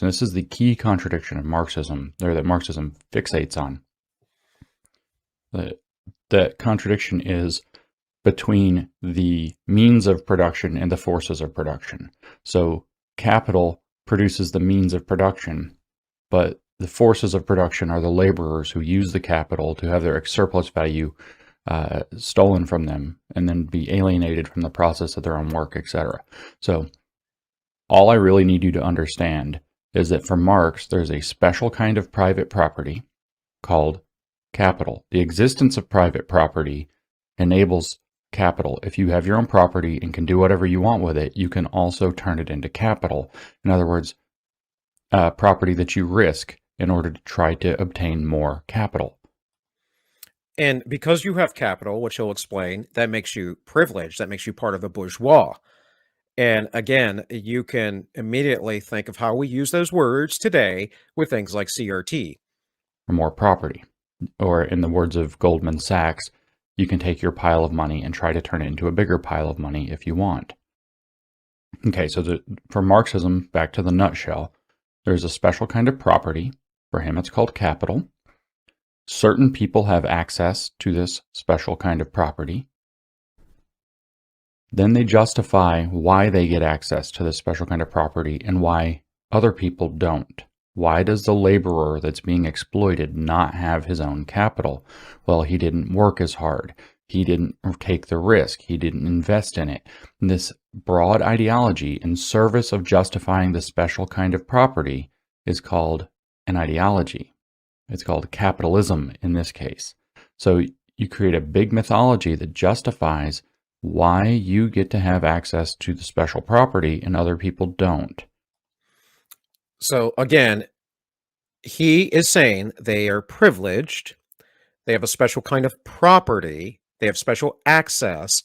And this is the key contradiction of Marxism, or that Marxism fixates on. The contradiction is between the means of production and the forces of production. So capital produces the means of production, but the forces of production are the laborers who use the capital to have their surplus value stolen from them and then be alienated from the process of their own work, etc. So all I really need you to understand is that for Marx, there's a special kind of private property called capital. The existence of private property enables capital. If you have your own property and can do whatever you want with it, you can also turn it into capital. In other words, property that you risk in order to try to obtain more capital. And because you have capital, which he'll explain, that makes you privileged. That makes you part of the bourgeois. And again, you can immediately think of how we use those words today with things like CRT. For more property. Or in the words of Goldman Sachs, you can take your pile of money and try to turn it into a bigger pile of money if you want. Okay, so for Marxism, back to the nutshell, there's a special kind of property. For him, it's called capital. Certain people have access to this special kind of property. Then they justify why they get access to this special kind of property and why other people don't. Why does the laborer that's being exploited not have his own capital? Well, he didn't work as hard. He didn't take the risk. He didn't invest in it. And this broad ideology in service of justifying the special kind of property is called an ideology. It's called capitalism in this case. So you create a big mythology that justifies why you get to have access to the special property and other people don't. So again, he is saying they are privileged, they have a special kind of property, they have special access,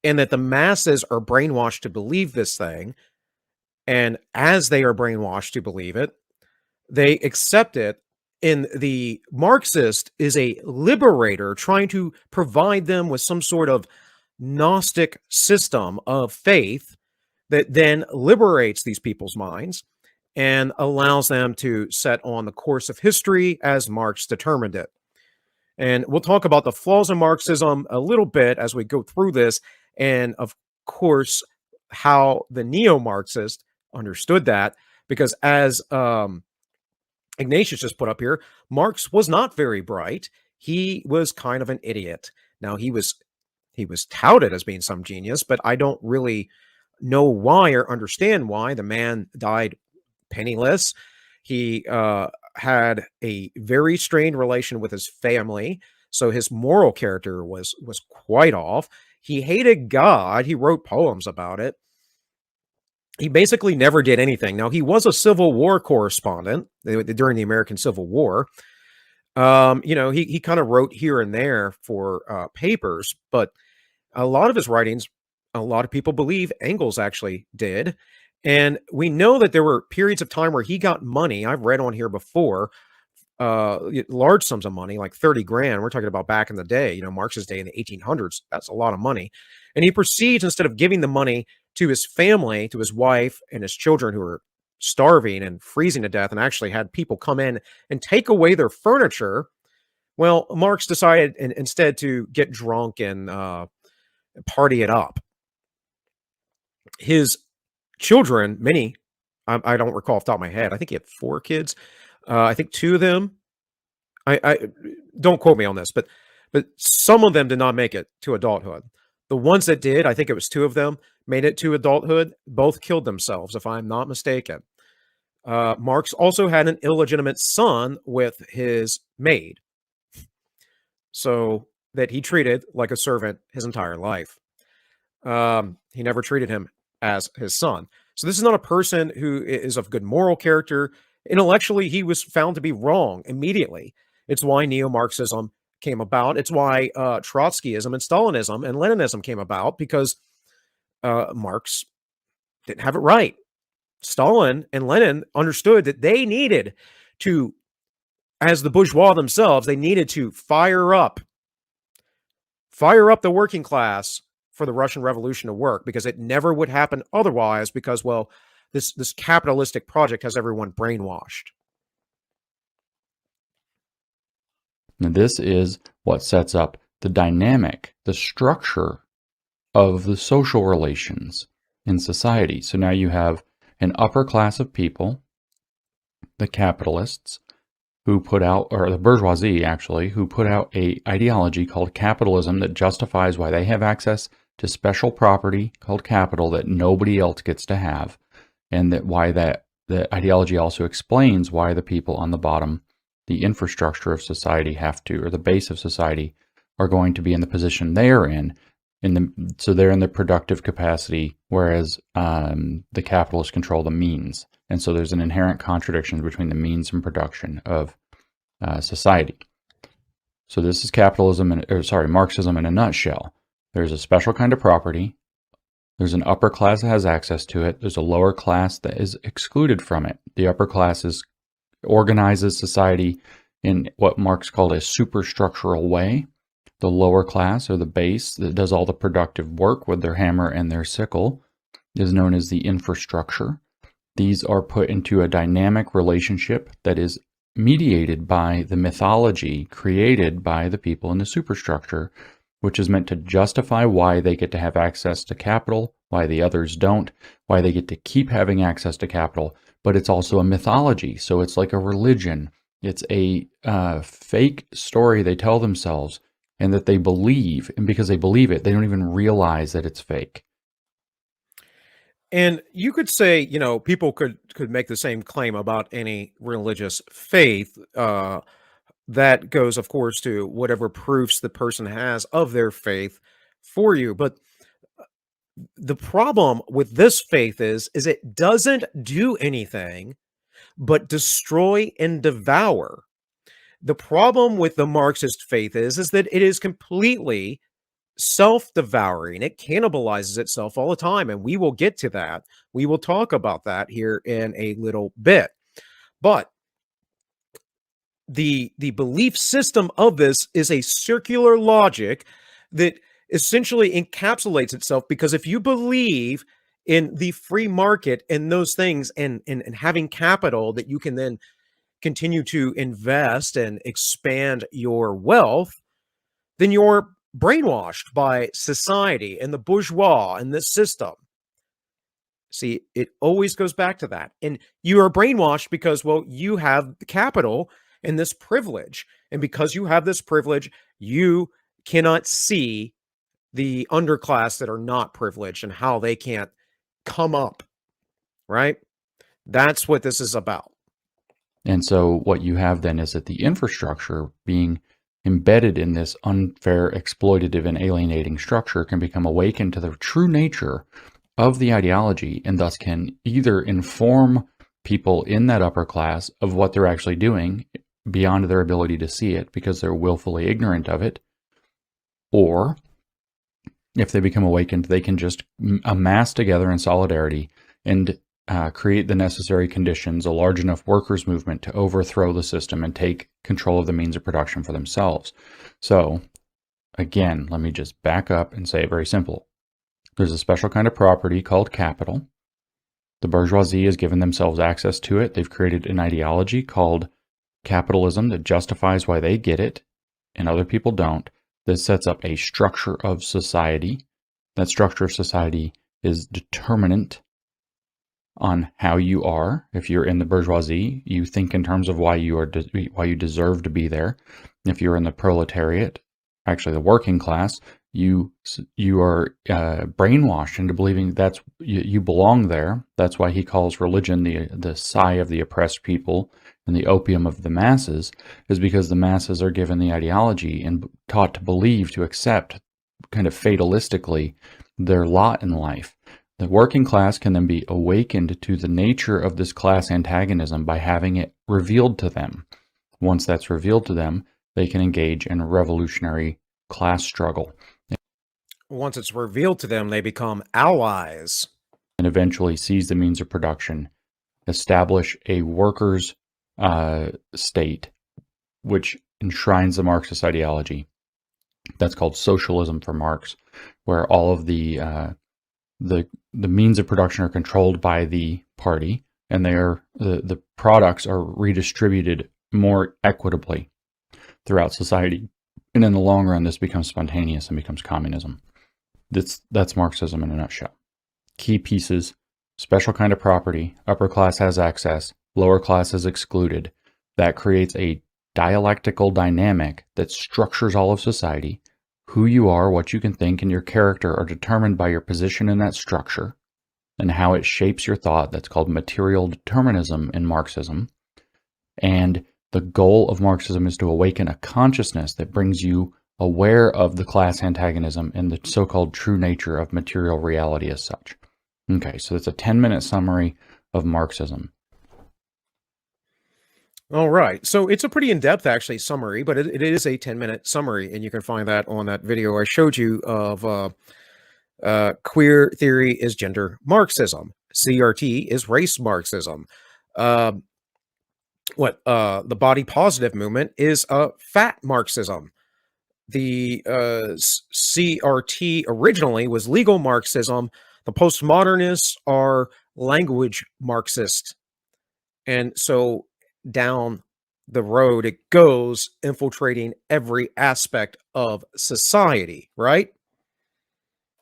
and that the masses are brainwashed to believe this thing. And as they are brainwashed to believe it, they accept it. And the Marxist is a liberator trying to provide them with some sort of Gnostic system of faith that then liberates these people's minds and allows them to set on the course of history as Marx determined it. And we'll talk about the flaws of Marxism a little bit as we go through this, and of course, how the neo-Marxist understood that, because as Ignatius just put up here, Marx was not very bright. He was kind of an idiot. Now, he was touted as being some genius, but I don't really know why or understand why. The man died penniless. He had a very strained relation with his family, so his moral character was quite off. He hated God. He wrote poems about it. He basically never did anything. Now, he was a Civil War correspondent during the American Civil War. He kind of wrote here and there for papers, but a lot of his writings, a lot of people believe Engels actually did. And we know that there were periods of time where he got money. I've read on here before, large sums of money, like 30 grand. We're talking about back in the day, Marx's day in the 1800s. That's a lot of money. And he proceeds, instead of giving the money to his family, to his wife and his children who were starving and freezing to death, and actually had people come in and take away their furniture. Well, Marx decided instead to get drunk and party it up. His children, many, I don't recall off the top of my head. I think he had 4 kids. I think 2 of them, I don't quote me on this, but some of them did not make it to adulthood. The ones that did, I think it was 2 of them, made it to adulthood. Both killed themselves, if I'm not mistaken. Marx also had an illegitimate son with his maid, so that he treated like a servant his entire life. He never treated him as his son. So this is not a person who is of good moral character. Intellectually, he was found to be wrong immediately. It's why neo-Marxism came about. It's why Trotskyism and Stalinism and Leninism came about, because Marx didn't have it right. Stalin and Lenin understood that they needed to, as the bourgeois themselves, they needed to fire up the working class for the Russian Revolution to work, because it never would happen otherwise, because, well, this capitalistic project has everyone brainwashed. And this is what sets up the dynamic, the structure of the social relations in society. So now you have an upper class of people, the capitalists, who put out, or the bourgeoisie actually, who put out a ideology called capitalism that justifies why they have access to special property called capital that nobody else gets to have, and that why that the ideology also explains why the people on the bottom, the infrastructure of society have to, or the base of society, are going to be in the position they are in so they're in the productive capacity, whereas the capitalists control the means. And so there's an inherent contradiction between the means and production of society. So this is Marxism in a nutshell. There's a special kind of property. There's an upper class that has access to it. There's a lower class that is excluded from it. The upper class organizes society in what Marx called a superstructural way. The lower class, or the base, that does all the productive work with their hammer and their sickle, is known as the infrastructure. These are put into a dynamic relationship that is mediated by the mythology created by the people in the superstructure, which is meant to justify why they get to have access to capital, why the others don't, why they get to keep having access to capital. But it's also a mythology, so it's like a religion. It's a fake story they tell themselves, and that they believe, and because they believe it, they don't even realize that it's fake. And you could say, you know, people could make the same claim about any religious faith. That goes, of course, to whatever proofs the person has of their faith for you. But the problem with this faith is it doesn't do anything but destroy and devour. The problem with the Marxist faith is that it is completely self-devouring. It cannibalizes itself all the time, and we will get to that. We will talk about that here in a little bit. But the belief system of this is a circular logic that essentially encapsulates itself, because if you believe in the free market and those things, and having capital that you can then continue to invest and expand your wealth, then you're brainwashed by society and the bourgeois and this system. See, it always goes back to that. And you are brainwashed because, well, you have the capital and this privilege. And because you have this privilege, you cannot see the underclass that are not privileged and how they can't come up, right? That's what this is about. And so what you have then is that the infrastructure being embedded in this unfair, exploitative, and alienating structure can become awakened to the true nature of the ideology, and thus can either inform people in that upper class of what they're actually doing beyond their ability to see it because they're willfully ignorant of it, or if they become awakened, they can just amass together in solidarity and create the necessary conditions, a large enough workers' movement to overthrow the system and take control of the means of production for themselves. So, again, let me just back up and say it very simple. There's a special kind of property called capital. The bourgeoisie has given themselves access to it. They've created an ideology called capitalism that justifies why they get it and other people don't. This sets up a structure of society. That structure of society is determinant on how you are. If you're in the bourgeoisie, you think in terms of why you deserve to be there. If you're in the proletariat, actually the working class, you are brainwashed into believing that's you belong there. That's why he calls religion the sigh of the oppressed people and the opium of the masses, is because the masses are given the ideology and taught to believe, to accept kind of fatalistically their lot in life. The working class can then be awakened to the nature of this class antagonism by having it revealed to them. Once that's revealed to them, they can engage in a revolutionary class struggle. Once it's revealed to them, they become allies. And eventually seize the means of production, establish a workers' state, which enshrines the Marxist ideology. That's called socialism for Marx, where all of the means of production are controlled by the party, and the products are redistributed more equitably throughout society. And in the long run, this becomes spontaneous and becomes communism. That's Marxism in a nutshell. Key pieces: special kind of property, upper class has access, lower class is excluded. That creates a dialectical dynamic that structures all of society. Who you are, what you can think, and your character are determined by your position in that structure and how it shapes your thought. That's called material determinism in Marxism. And the goal of Marxism is to awaken a consciousness that brings you aware of the class antagonism and the so-called true nature of material reality as such. Okay, so that's a 10-minute summary of Marxism. All right. So it's a pretty in-depth, actually, summary, but it is a 10-minute summary, and you can find that on that video I showed you of queer theory is gender Marxism. CRT is race Marxism. The body positive movement is fat Marxism. The CRT originally was legal Marxism. The postmodernists are language Marxist. And so down the road it goes, infiltrating every aspect of society, right?